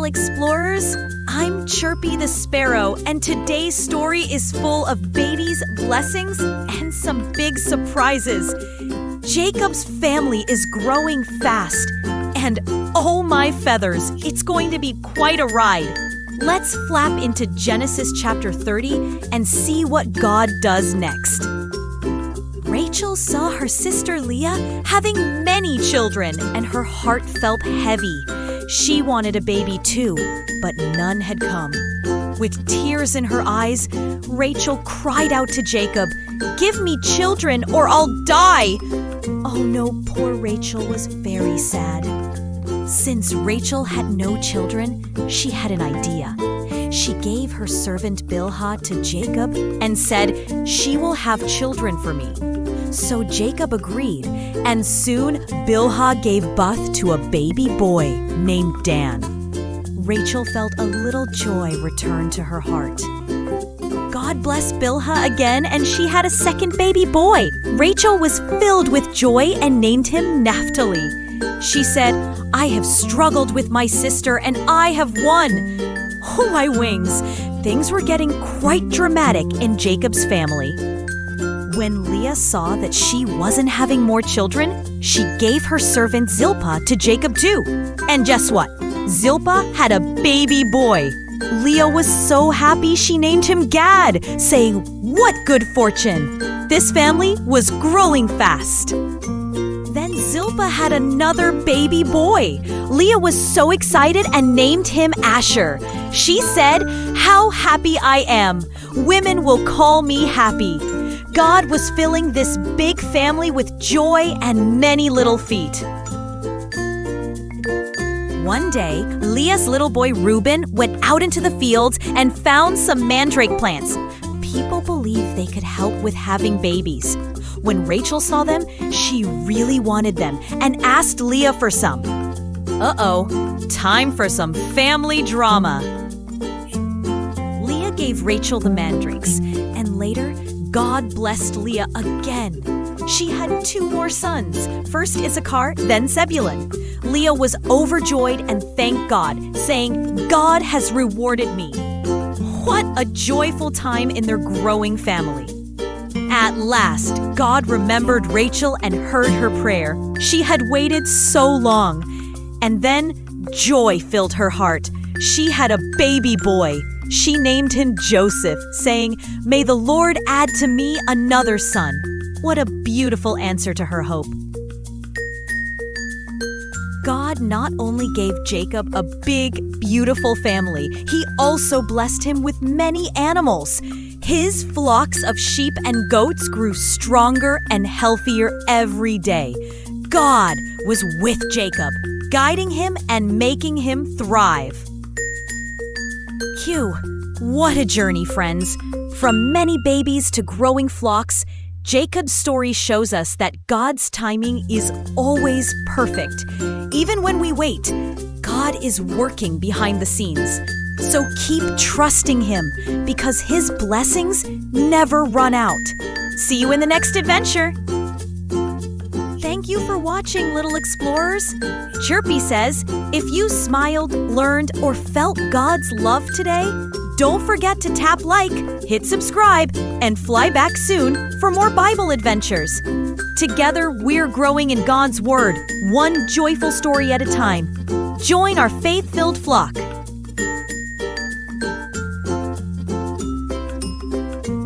little explorers. I'm Chirpy the Sparrow, and today's story is full of babies' blessings and some big surprises. Jacob's family is growing fast, and oh my feathers, it's going to be quite a ride. Let's flap into Genesis chapter 30 and see what God does next. Rachel saw her sister Leah having many children, and her heart felt heavy. She wanted a baby too, but none had come. With tears in her eyes, Rachel cried out to Jacob, "Give me children or I'll die!" Oh no, poor Rachel was very sad. Since Rachel had no children, she had an idea. She gave her servant Bilhah to Jacob and said, "She will have children for me." So Jacob agreed, and soon Bilhah gave birth to a baby boy named Dan. Rachel felt a little joy return to her heart. God blessed Bilhah again, and she had a second baby boy. Rachel was filled with joy and named him Naphtali. She said, "I have struggled with my sister, and I have won." Oh, my wings! Things were getting quite dramatic in Jacob's family. When Leah saw that she wasn't having more children, she gave her servant Zilpah to Jacob too. And guess what? Zilpah had a baby boy. Leah was so happy she named him Gad, saying, "What good fortune!" This family was growing fast. Then Zilpah had another baby boy. Leah was so excited and named him Asher. She said, "How happy I am! Women will call me happy." God was filling this big family with joy and many little feet. One day, Leah's little boy Reuben went out into the fields and found some mandrake plants. People believed they could help with having babies. When Rachel saw them, she really wanted them and asked Leah for some. Uh-oh, time for some family drama. Leah gave Rachel the mandrakes, and later, God blessed Leah again. She had 2 more sons, first Issachar, then Zebulun. Leah was overjoyed and thanked God, saying, "God has rewarded me." What a joyful time in their growing family. At last, God remembered Rachel and heard her prayer. She had waited so long. And then joy filled her heart. She had a baby boy. She named him Joseph, saying, "May the Lord add to me another son." What a beautiful answer to her hope. God not only gave Jacob a big, beautiful family, he also blessed him with many animals. His flocks of sheep and goats grew stronger and healthier every day. God was with Jacob, guiding him and making him thrive. Phew, what a journey, friends. From many babies to growing flocks, Jacob's story shows us that God's timing is always perfect. Even when we wait, God is working behind the scenes. So keep trusting Him, because His blessings never run out. See you in the next adventure. Thank you for watching, little explorers. Chirpy says, if you smiled, learned, or felt God's love today, don't forget to tap like, hit subscribe, and fly back soon for more Bible adventures. Together, we're growing in God's Word, one joyful story at a time. Join our faith-filled flock.